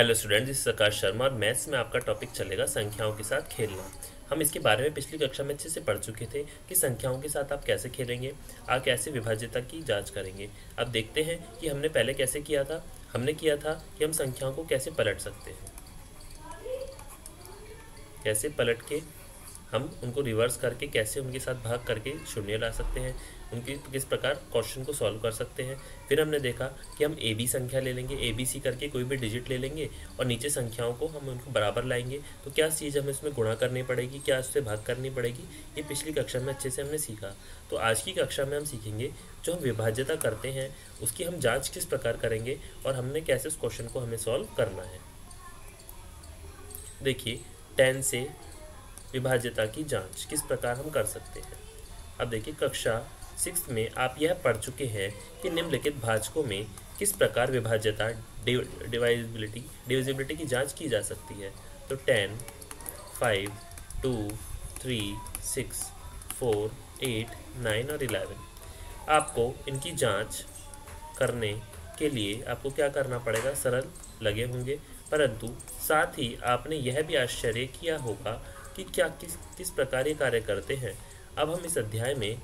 Hello student, this is आकाश शर्मा और maths में आपका टॉपिक चलेगा संख्याओं के साथ खेलना। हम इसके बारे में पिछली कक्षा में अच्छे से पढ़ चुके थे कि संख्याओं के साथ आप कैसे खेलेंगे, आप कैसे विभाज्यता की जांच करेंगे। अब देखते हैं कि हमने पहले कैसे किया था। हमने किया था कि हम संख्याओं को कैसे पलट सकते हैं, कैसे पलट के हम उनको रिवर्स करके कैसे उनके साथ भाग करके शून्य ला सकते हैं, उनकी किस प्रकार क्वेश्चन को सॉल्व कर सकते हैं। फिर हमने देखा कि हम ए बी संख्या ले लेंगे, ए बी सी करके कोई भी डिजिट ले लेंगे और नीचे संख्याओं को हम उनको बराबर लाएंगे। तो क्या चीज़ हमें इसमें गुणा करनी पड़ेगी, क्या उससे भाग करनी पड़ेगी, ये पिछली कक्षा में अच्छे से हमने सीखा। तो आज की कक्षा में हम सीखेंगे जो हम विभाज्यता करते हैं उसकी हम जाँच किस प्रकार करेंगे और हमने कैसे उस क्वेश्चन को हमें सॉल्व करना है। देखिए, 10 से विभाज्यता की जांच किस प्रकार हम कर सकते हैं। अब देखिए, कक्षा 6 में आप यह पढ़ चुके हैं कि निम्नलिखित भाजकों में किस प्रकार विभाज्यता डिविजिबिलिटी की जांच की जा सकती है। तो 10, 5, 2, 3, 6, 4, 8, 9 और 11 आपको इनकी जांच करने के लिए आपको क्या करना पड़ेगा, सरल लगे होंगे, परंतु साथ ही आपने यह भी आश्चर्य किया होगा कि क्या किस प्रकार ये कार्य करते हैं। अब हम इस अध्याय में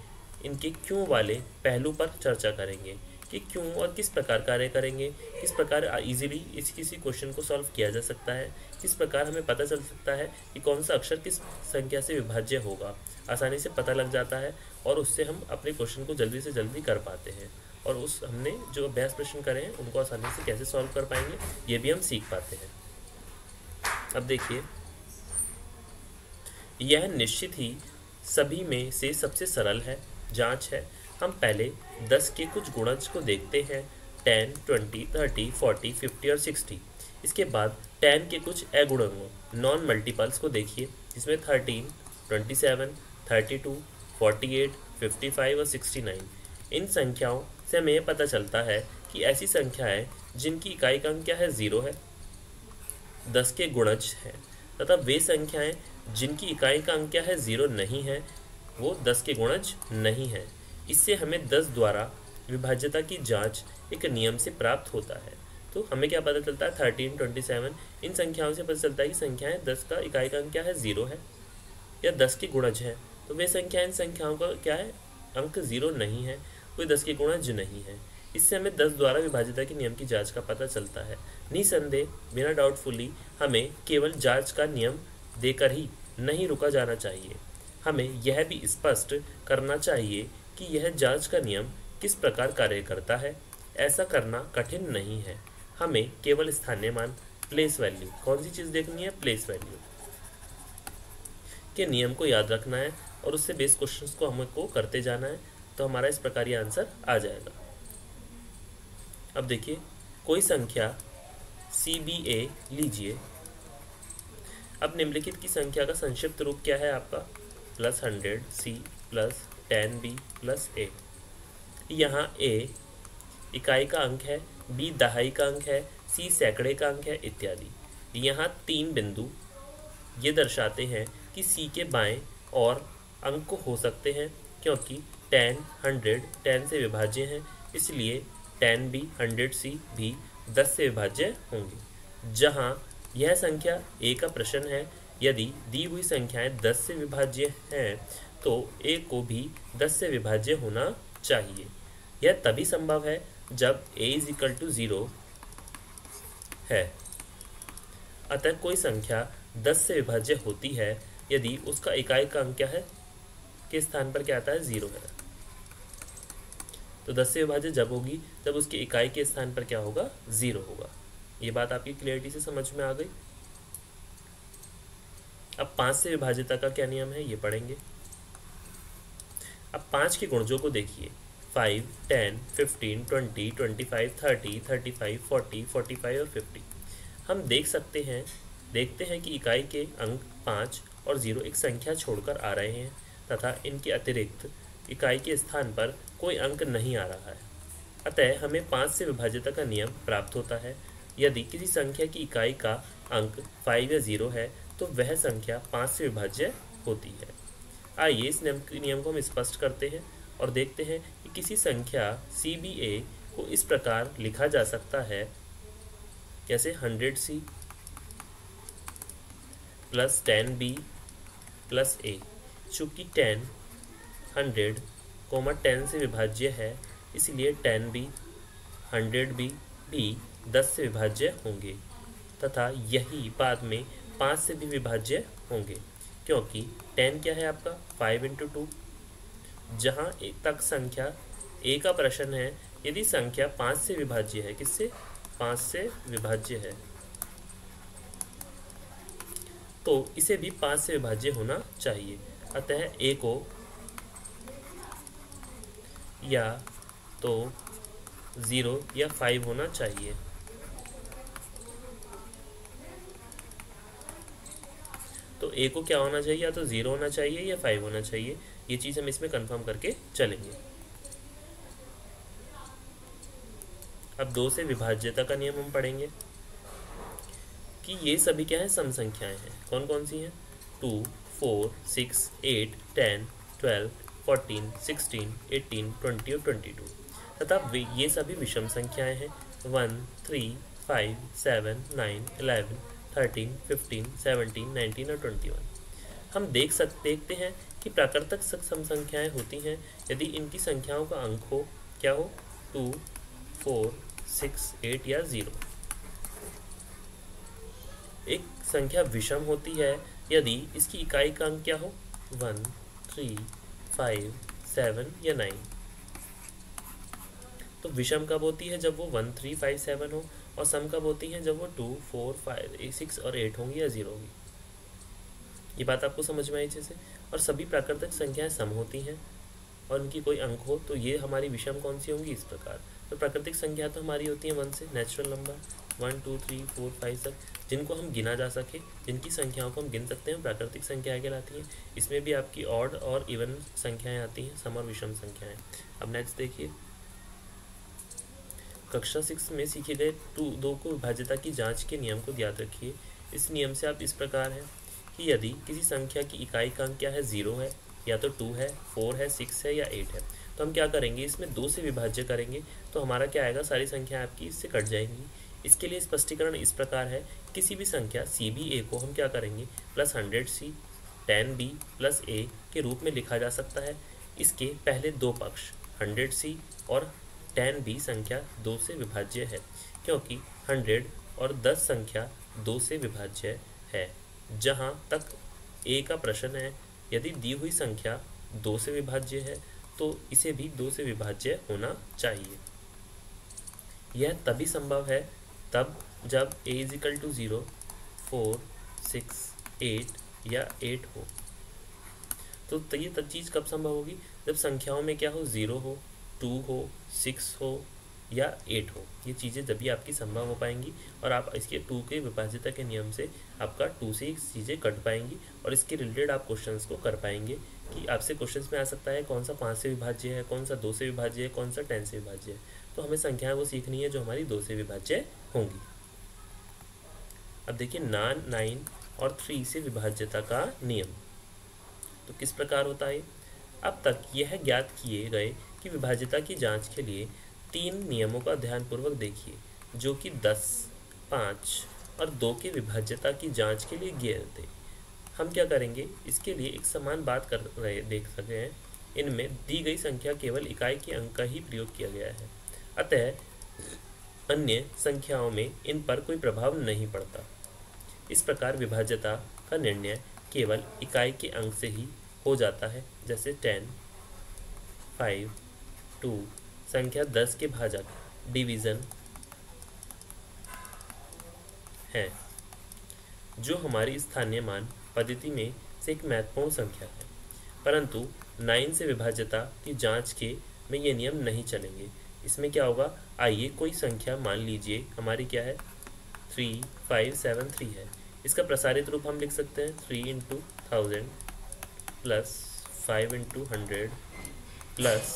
इनके क्यों वाले पहलू पर चर्चा करेंगे कि क्यों और किस प्रकार कार्य करेंगे, किस प्रकार इजीली किसी क्वेश्चन को सॉल्व किया जा सकता है, किस प्रकार हमें पता चल सकता है कि कौन सा अक्षर किस संख्या से विभाज्य होगा, आसानी से पता लग जाता है और उससे हम अपने क्वेश्चन को जल्दी से जल्दी कर पाते हैं और उस हमने जो अभ्यास प्रश्न करे हैं उनको आसानी से कैसे सॉल्व कर पाएंगे ये भी हम सीख पाते हैं। अब देखिए, यह निश्चित ही सभी में से सबसे सरल है जांच है। हम पहले 10 के कुछ गुणज को देखते हैं, 10, 20, 30, 40, 50 और 60। इसके बाद 10 के कुछ अगुणकों नॉन मल्टीपल्स को देखिए, जिसमें 13, 27, 32, 48, 55 और 69। इन संख्याओं से हमें पता चलता है कि ऐसी संख्याएं जिनकी इकाई का अंक क्या है, 0 है, 10 के गुणज है, तथा वे संख्याएं जिनकी इकाई का अंक क्या है, 0 नहीं है, वो 10 के गुणज नहीं है। इससे हमें 10 द्वारा विभाज्यता की जांच एक नियम से प्राप्त होता है। तो हमें क्या पता चलता है, 13, 27 इन संख्याओं से पता चलता है कि संख्याएं 10 का इकाई का अंक क्या है, 0 है या 10 के गुणज है। तो वे संख्याएं इन संख्याओं का क्या है, अंक 0 नहीं है, कोई 10 के गुणज नहीं है। इससे हमें 10 द्वारा विभाज्यता के नियम की जांच का पता चलता है। निसंदेह बिना डाउटफुली हमें केवल जांच का नियम देकर ही नहीं रुका जाना चाहिए, हमें यह भी स्पष्ट करना चाहिए कि यह जांच का नियम किस प्रकार कार्य करता है। ऐसा करना कठिन नहीं है, हमें केवल स्थानीय मान प्लेस वैल्यू, कौन सी चीज़ देखनी है, प्लेस वैल्यू के नियम को याद रखना है और उससे बेस क्वेश्चंस को हमको करते जाना है। तो हमारा इस प्रकार ये आंसर आ जाएगा। अब देखिए, कोई संख्या CBA लीजिए। अब निम्नलिखित की संख्या का संक्षिप्त रूप क्या है आपका, +100C + 10B + A। यहाँ A इकाई का अंक है, B दहाई का अंक है, C सैकड़े का अंक है इत्यादि। यहाँ 3 बिंदु ये दर्शाते हैं कि C के बाएं और अंक हो सकते हैं, क्योंकि 10, 100 10 से विभाज्य हैं, इसलिए 10B 100C भी 10 से विभाज्य होंगे। जहाँ यह संख्या A का प्रश्न है, यदि दी हुई संख्याएं 10 से विभाज्य हैं तो A को भी 10 से विभाज्य होना चाहिए। यह तभी संभव है जब A = 0 है। अतः कोई संख्या 10 से विभाज्य होती है यदि उसका इकाई का अंक क्या है, के स्थान पर क्या आता है, 0 है। तो 10 से विभाज्य जब होगी जब उसकी इकाई के स्थान पर क्या होगा, 0 होगा। ये बात आपकी क्लियरिटी से समझ में आ गई। अब 5 से विभाज्यता का क्या नियम है ये पढ़ेंगे। अब 5 के गुणजों को देखिए, 5, 10, 15, 20, 25, 30, 35, 40, 45 और 50। हम देखते हैं कि इकाई के अंक 5 और 0 एक संख्या छोड़कर आ रहे हैं तथा इनके अतिरिक्त इकाई के स्थान पर कोई अंक नहीं आ रहा है। अतः हमें 5 से विभाज्यता का नियम प्राप्त होता है। यदि किसी संख्या की इकाई का अंक 5 या 0 है तो वह संख्या 5 से विभाज्य होती है। आइए इस नियम को हम स्पष्ट करते हैं और देखते हैं कि किसी संख्या CBA को इस प्रकार लिखा जा सकता है जैसे 100C plus 10B plus A। चूँकि 10 100 10 से विभाज्य है, इसलिए 10B 100B भी 10 से विभाज्य होंगे तथा यही बाद में 5 से भी विभाज्य होंगे, क्योंकि 10 क्या है आपका 5 × 2। जहाँ एक तक संख्या A का प्रश्न है, यदि संख्या 5 से विभाज्य है, किससे 5 से विभाज्य है, तो इसे भी 5 से विभाज्य होना चाहिए। अतः A को या तो 0 या 5 होना चाहिए। तो A को क्या होना चाहिए, या तो 0 होना चाहिए या 5 होना चाहिए। ये चीज़ हम इसमें कंफर्म करके चलेंगे। अब 2 से विभाज्यता का नियम हम पढ़ेंगे कि ये सभी क्या है, सम संख्याएं हैं। कौन कौन सी हैं, 2 4 6 8 10 12 14 16 18 20 और 22 तथा ये सभी विषम संख्याएं हैं, 1 3 5 7 9 11 13 15 17 19 और 21। हम देखते हैं कि प्राकृतिक सम संख्याएं होती हैं यदि इनकी संख्याओं का अंक हो, क्या हो, 2 4 6 8 या 0। एक संख्या विषम होती है यदि इसकी इकाई का अंक क्या हो, 1 3 5 7 या 9। तो विषम कब होती है, जब वो 1 3 5 7 हो, और सम कब होती हैं, जब वो 2 4 5 6 और 8 होंगी या 0 होगी। ये बात आपको समझ में आई अच्छे से। और सभी प्राकृतिक संख्याएं सम होती हैं और उनकी कोई अंक हो, तो ये हमारी विषम कौन सी होंगी, इस प्रकार। तो प्राकृतिक संख्या तो हमारी होती है 1 से, नेचुरल नंबर 1 2 3 4 5 तक, जिनको हम गिना जा सके, जिनकी संख्याओं को हम गिन सकते हैं, प्राकृतिक संख्याएं कहलाती हैं। इसमें भी आपकी ऑड और इवन संख्याएं आती हैं, सम और विषम संख्याएं। अब नेक्स्ट देखिए, कक्षा 6 में सीखे गए 2 को विभाज्यता की जांच के नियम को याद रखिए। इस नियम से आप इस प्रकार है कि यदि किसी संख्या की इकाई का अंक क्या है, 0 है, या तो 2 है, 4 है, 6 है या 8 है, तो हम क्या करेंगे, इसमें 2 से विभाज्य करेंगे, तो हमारा क्या आएगा, सारी संख्या आपकी इससे कट जाएंगी। इसके लिए स्पष्टीकरण इस प्रकार है, किसी भी संख्या CBA को हम क्या करेंगे, plus 100C 10B plus A के रूप में लिखा जा सकता है। इसके पहले दो पक्ष 100C और 10B संख्या 2 से विभाज्य है, क्योंकि 100 और 10 संख्या 2 से विभाज्य है। जहाँ तक A का प्रश्न है, यदि दी हुई संख्या 2 से विभाज्य है तो इसे भी 2 से विभाज्य होना चाहिए। यह तभी संभव है तब जब A = 0, 4, 6, 8 या 8 हो। तो ये तब चीज़ कब संभव होगी, जब संख्याओं में क्या हो, 0 हो, 2 हो, 6 हो या 8 हो। ये चीज़ें जब आपकी संभव हो पाएंगी और आप इसके 2 के विभाज्यता के नियम से आपका 2 से ही चीज़ें कट पाएंगी और इसके रिलेटेड आप क्वेश्चंस को कर पाएंगे। कि आपसे क्वेश्चंस में आ सकता है कौन सा 5 से विभाज्य है, कौन सा 2 से विभाज्य है, कौन सा 10 से विभाज्य है। तो हमें संख्याएं वो सीखनी है जो हमारी 2 से विभाज्य होंगी। अब देखिए 9 और 3 से विभाज्यता का नियम तो किस प्रकार होता है। अब तक यह ज्ञात किए गए कि विभाज्यता की जांच के लिए 3 नियमों का ध्यानपूर्वक देखिए, जो कि 10, 5 और 2 के विभाज्यता की जांच के लिए ज्ञेय थे। हम क्या करेंगे, इसके लिए एक समान बात कर रहे देख सकते हैं। इनमें दी गई संख्या केवल इकाई के अंक का ही प्रयोग किया गया है, अतः अन्य संख्याओं में इन पर कोई प्रभाव नहीं पड़ता। इस प्रकार विभाज्यता का निर्णय केवल इकाई के अंक से ही हो जाता है, जैसे 10, 5, 2 संख्या 10 के भाजक डिवीज़न है, जो हमारी स्थानीय मान पद्धति में से एक महत्वपूर्ण संख्या है। परंतु 9 से विभाज्यता की जांच के में ये नियम नहीं चलेंगे। इसमें क्या होगा, आइए कोई संख्या मान लीजिए हमारी क्या है, 3573 है। इसका प्रसारित रूप हम लिख सकते हैं 3 × 1000 प्लस 5 × 100 प्लस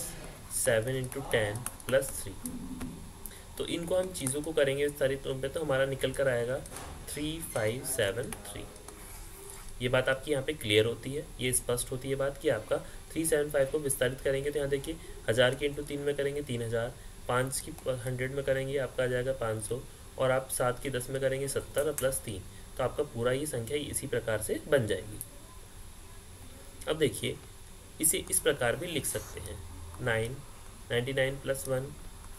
7 × 10 प्लस 3। तो इनको हम चीज़ों को करेंगे विस्तारित रूप में, तो हमारा निकल कर आएगा 3573। ये बात आपकी यहाँ पे क्लियर होती है, ये स्पष्ट होती है बात कि आपका 375 को विस्तारित करेंगे तो यहाँ देखिए 1000 के × 3 में करेंगे 3000, 5 की 100 में करेंगे आपका आ जाएगा 500 और आप 7 की 10 में करेंगे 70 और प्लस 3, तो आपका पूरा ये संख्या इसी प्रकार से बन जाएगी। अब देखिए इसे इस प्रकार भी लिख सकते हैं, 9 99 प्लस 1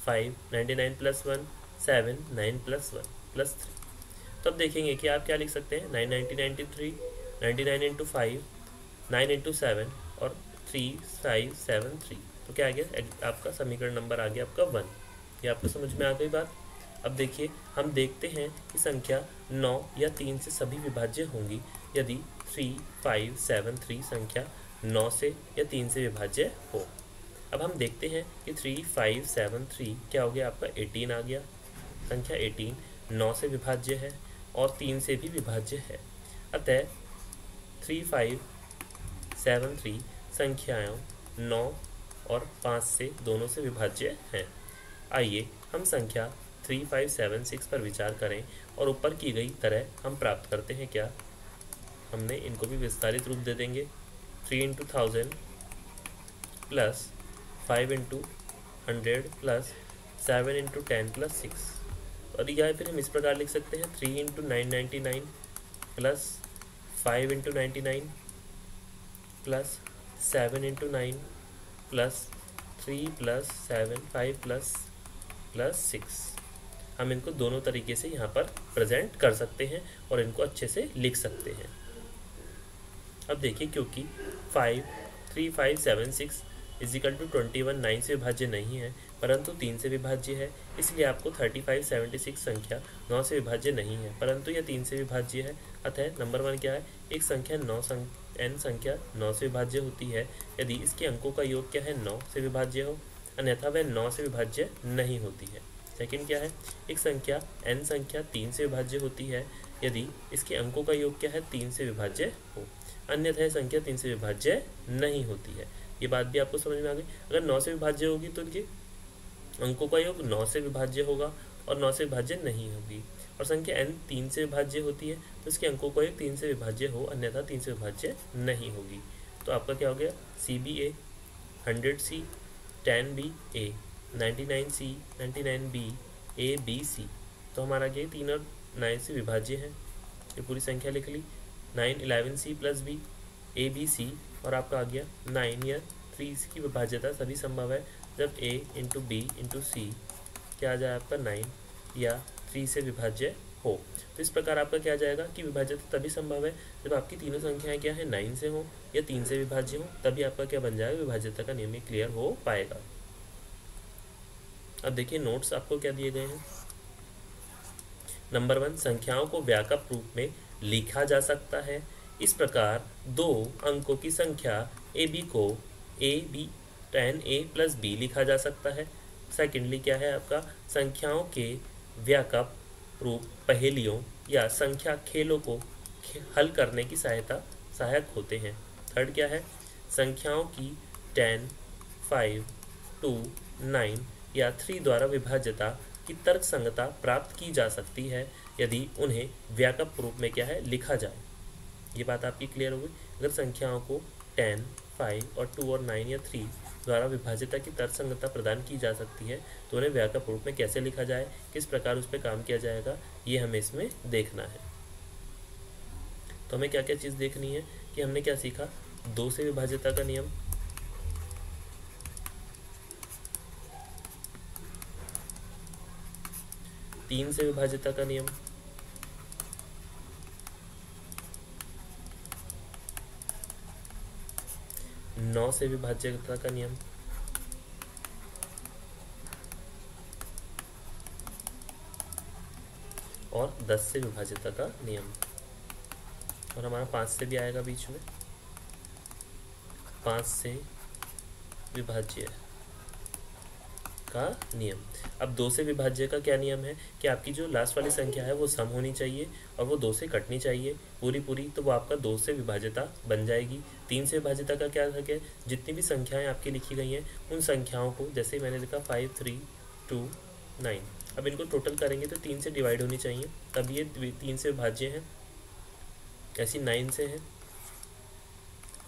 5 99 प्लस 1 7 9 प्लस 1 प्लस 3। तो अब देखेंगे कि आप क्या लिख सकते हैं, 9 90 93 99 इंटू 5 9 इंटू 7 और 3 5 7 3। तो क्या आ गया आपका समीकरण नंबर आ गया आपका 1। ये आपको समझ में आ गई बात। अब देखिए हम देखते हैं कि संख्या 9 या 3 से सभी विभाज्य होंगी यदि 3 5 7 3 संख्या 9 से या 3 से विभाज्य हो। अब हम देखते हैं कि 3 5 7 3 क्या हो गया आपका 18 आ गया। संख्या 18 9 से विभाज्य है और 3 से भी विभाज्य है, अतः 3 5 7 3 संख्याओं 9 और 5 से दोनों से विभाज्य हैं। आइए हम संख्या 3 5 7 6 पर विचार करें और ऊपर की गई तरह हम प्राप्त करते हैं क्या, हमने इनको भी विस्तारित रूप दे देंगे। 3 into 1000 plus 5 into 100 plus 7 into 10 plus 6। और या फिर हम इस प्रकार लिख सकते हैं 3 into 999 plus 5 into 99 plus 7 into 9 plus 3 plus 7 5 plus 6। हम इनको दोनों तरीके से यहाँ पर प्रेजेंट कर सकते हैं और इनको अच्छे से लिख सकते हैं। अब देखिए क्योंकि 5 3 5 7 6 इजिकल टू 21 9 से विभाज्य नहीं है परंतु 3 से विभाज्य है, इसलिए आपको 35 76 संख्या 9 से विभाज्य नहीं है परंतु यह 3 से विभाज्य है। अतः नंबर 1 क्या है, एक संख्या n संख्या 9 से विभाज्य होती है यदि इसके अंकों का योग क्या है 9 से विभाज्य हो, अन्यथा वह 9 से विभाज्य नहीं होती है। सेकंड क्या है, एक संख्या n संख्या 3 से विभाज्य होती है यदि इसके अंकों का योग क्या है 3 से विभाज्य हो, अन्यथा संख्या 3 से विभाज्य नहीं होती है। ये बात भी आपको समझ में आ गई। अगर 9 से विभाज्य होगी तो इनके अंकों का योग 9 से विभाज्य होगा और 9 से विभाज्य नहीं होगी, और संख्या n 3 से विभाज्य होती है तो इसके अंकों का योग 3 से विभाज्य हो, अन्यथा 3 से विभाज्य नहीं होगी। तो आपका क्या हो गया, CBA 100C 10B A 99C 99B A B C। तो हमारा क्या 3 और 9 से विभाज्य है, ये पूरी संख्या लिख ली। 9 11C plus B A B C और आपका आ गया 9 या 3 की विभाज्यता सभी संभव है जब A into B into C क्या आ जाए आपका 9 या 3 से विभाज्य हो। तो इस प्रकार आपका क्या आ जाएगा कि विभाज्यता तभी संभव है जब आपकी तीनों संख्याएं क्या है 9 से हो या 3 से विभाज्य हो, तभी आपका क्या बन जाएगा, विभाज्यता का नियम क्लियर हो पाएगा। अब देखिए नोट्स आपको क्या दिए गए हैं। नंबर 1, संख्याओं को व्यापक रूप में लिखा जा सकता है। इस प्रकार 2 अंकों की संख्या AB को AB 10A प्लस B लिखा जा सकता है। सेकेंडली क्या है आपका, संख्याओं के व्यापक रूप पहेलियों या संख्या खेलों को हल करने की सहायक होते हैं। थर्ड क्या है, संख्याओं की 10 5 2 9 या 3 द्वारा विभाज्यता की तर्क संगतता प्राप्त की जा सकती है यदि उन्हें व्यापक रूप में क्या है लिखा जाए। ये बात आपकी क्लियर हो गई। अगर संख्याओं को 10 5 और 2 और 9 या 3 द्वारा विभाज्यता की तर्कसंगतता प्रदान की जा सकती है तो उन्हें व्यापक रूप में कैसे लिखा जाए, किस प्रकार उस पर काम किया जाएगा, ये हमें इसमें देखना है। तो हमें क्या क्या चीज़ देखनी है कि हमने क्या सीखा, 2 से विभाज्यता का नियम, तीन से विभाज्यता का नियम, नौ से विभाज्यता का नियम, और 10 से विभाज्यता का नियम, और हमारा 5 से भी आएगा बीच में, 5 से विभाज्य का नियम। अब 2 से विभाज्य का क्या नियम है कि आपकी जो लास्ट वाली संख्या है वो सम होनी चाहिए और वो 2 से कटनी चाहिए पूरी, तो वो आपका 2 से विभाज्यता बन जाएगी। 3 से विभाज्यता का क्या है, जितनी भी संख्याएं आपकी लिखी गई हैं उन संख्याओं को, जैसे मैंने लिखा 5 3 2 9, अब इनको टोटल करेंगे तो 3 से डिवाइड होनी चाहिए तब ये 3 से विभाज्य हैं। ऐसी 9 से है,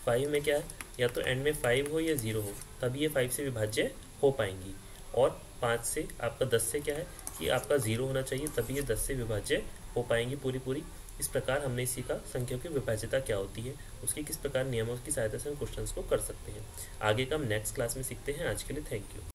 5 में क्या है, या तो एंड में 5 हो या 0 हो तभी ये 5 से विभाज्य हो पाएंगी। और 5 से आपका 10 से क्या है कि आपका 0 होना चाहिए, तभी ये 10 से विभाज्य हो पाएंगी पूरी। इस प्रकार हमने सीखा संख्याओं की विभाज्यता क्या होती है, उसकी किस प्रकार नियमों की सहायता से हम क्वेश्चंस को कर सकते हैं। आगे का हम नेक्स्ट क्लास में सीखते हैं। आज के लिए थैंक यू।